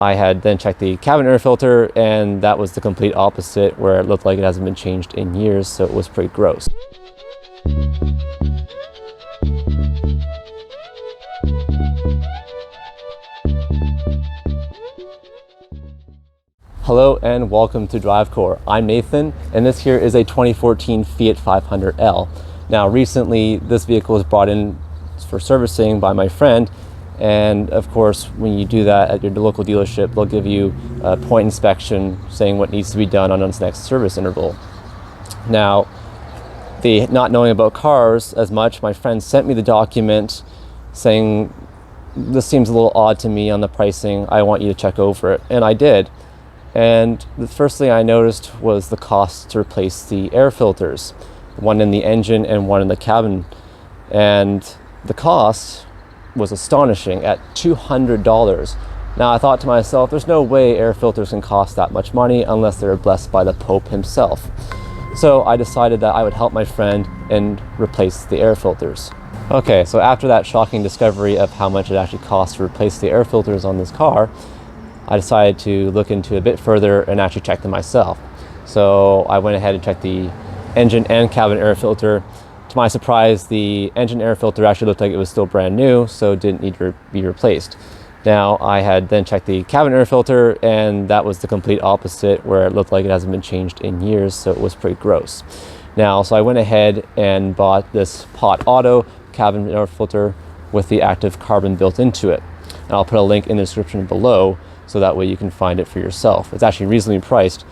I had then checked the cabin air filter, and that was the complete opposite, where it looked like it hasn't been changed in years, so it was pretty gross. Hello and welcome to DriveCore. I'm Nathan, and this here is a 2014 Fiat 500L. Now recently this vehicle was brought in for servicing by my friend, and of course when you do that at your local dealership, they'll give you a point inspection saying what needs to be done on its next service interval. Now, not knowing about cars as much, my friend sent me the document saying, this seems a little odd to me on the pricing, I want you to check over it, and I did. And the first thing I noticed was the cost to replace the air filters, one in the engine and one in the cabin. And the cost was astonishing at $200. Now I thought to myself, there's no way air filters can cost that much money unless they're blessed by the Pope himself. So I decided that I would help my friend and replace the air filters. Okay, so after that shocking discovery of how much it actually costs to replace the air filters on this car, I decided to look into a bit further and actually check them myself. So I went ahead and checked the engine and cabin air filter. To my surprise, the engine air filter actually looked like it was still brand new, so it didn't need to be replaced. Now I had then checked the cabin air filter, and that was the complete opposite, where it looked like it hasn't been changed in years, so it was pretty gross. Now, so I went ahead and bought this Pot Auto cabin air filter with the active carbon built into it. And I'll put a link in the description below, so that way you can find it for yourself. It's actually reasonably priced,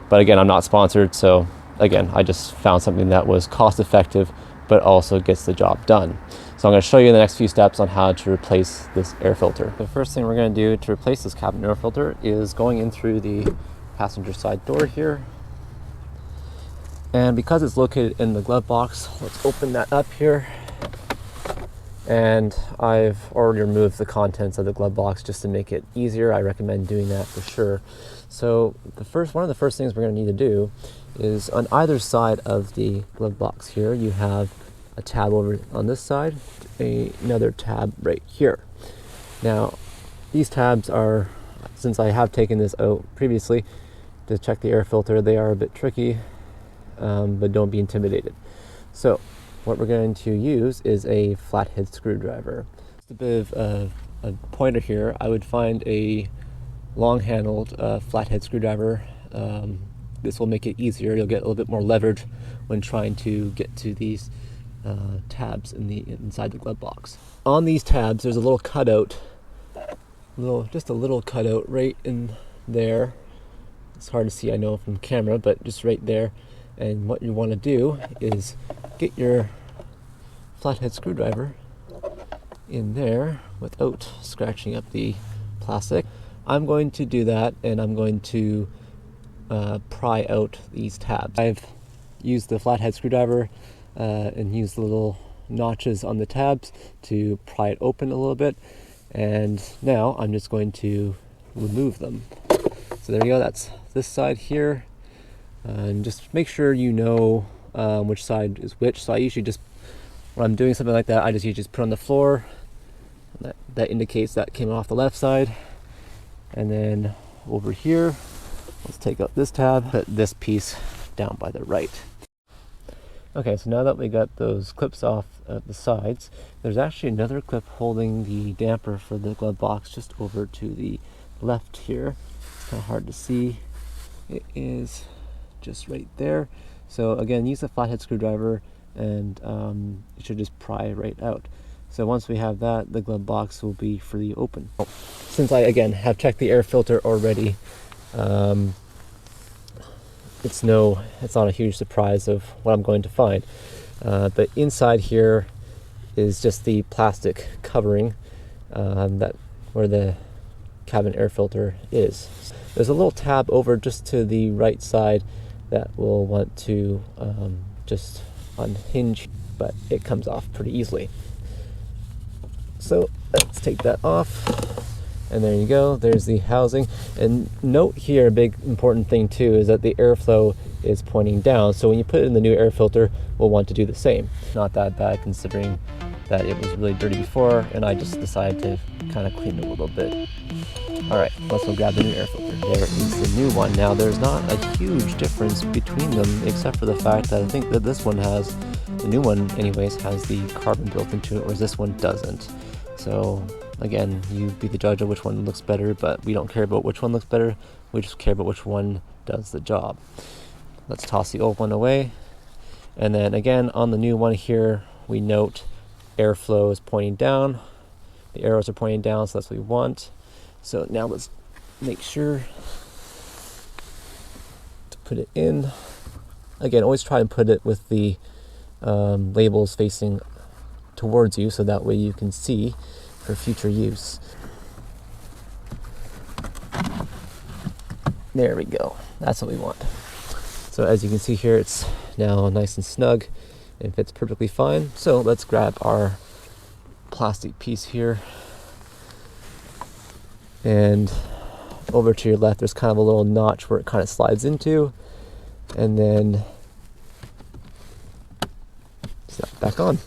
but again, I'm not sponsored, so again, I just found something that was cost effective, but also gets the job done. So I'm going to show you the next few steps on how to replace this air filter. The first thing we're going to do to replace this cabin air filter is going in through the passenger side door here. And because it's located in the glove box, let's open that up here. And I've already removed the contents of the glove box just to make it easier. I recommend doing that for sure. So one of the first things we're going to need to do is on either side of the glove box here, you have a tab over on this side, another tab right here. Now, these tabs are, since I have taken this out previously to check the air filter, they are a bit tricky, but don't be intimidated. So what we're going to use is a flathead screwdriver. Just a bit of a pointer here. I would find a long-handled flathead screwdriver. This will make it easier. You'll get a little bit more leverage when trying to get to these tabs inside the glove box. On these tabs, there's a little cutout, just a little cutout right in there. It's hard to see, I know, from camera, but just right there. And what you want to do is get your flathead screwdriver in there without scratching up the plastic. I'm going to do that, and I'm going to pry out these tabs. I've used the flathead screwdriver and used the little notches on the tabs to pry it open a little bit, and now I'm just going to remove them. So there you go, that's this side here. And just make sure you know which side is which. So I usually just, when I'm doing something like that, I just usually just put on the floor. That indicates that came off the left side. And then over here, let's take out this tab, put this piece down by the right. Okay, so now that we got those clips off at the sides, there's actually another clip holding the damper for the glove box just over to the left here. It's kind of hard to see. It is just right there. So again, use a flathead screwdriver, and it should just pry right out. So once we have that, the glove box will be freely open. Since I again have checked the air filter already, it's not a huge surprise of what I'm going to find. But inside here is just the plastic covering that where the cabin air filter is. There's a little tab over just to the right side that we'll want to just unhinge, but it comes off pretty easily. So let's take that off, and there you go, there's the housing. And note here, a big important thing too is that the airflow is pointing down, so when you put it in the new air filter, we'll want to do the same. Not that bad considering that it was really dirty before, and I just decided to kind of clean it a little bit. Alright, let's go grab the new air filter. There is the new one. Now there's not a huge difference between them except for the fact that I think that this one has, the new one anyways, has the carbon built into it, whereas this one doesn't. So again, you be the judge of which one looks better, but we don't care about which one looks better, we just care about which one does the job. Let's toss the old one away. And then again, on the new one here, we note airflow is pointing down. The arrows are pointing down, so that's what we want. So now let's make sure to put it in. Again, always try and put it with the labels facing towards you, so that way you can see for future use. There we go. That's what we want. So as you can see here, it's now nice and snug and fits perfectly fine. So let's grab our plastic piece here, and over to your left there's kind of a little notch where it kind of slides into, and then snap back on.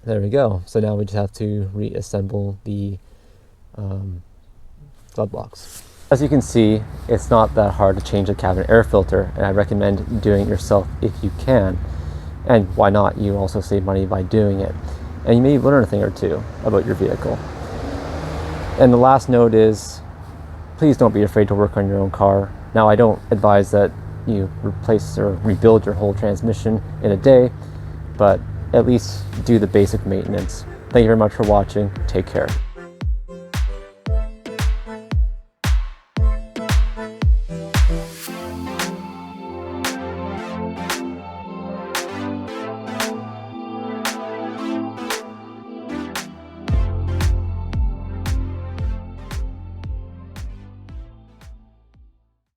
There we go. So now we just have to reassemble the glove box. As you can see, it's not that hard to change the cabin air filter, and I recommend doing it yourself if you can. And why not? You also save money by doing it. And you may learn a thing or two about your vehicle. And the last note is, please don't be afraid to work on your own car. Now, I don't advise that you replace or rebuild your whole transmission in a day, but at least do the basic maintenance. Thank you very much for watching. Take care.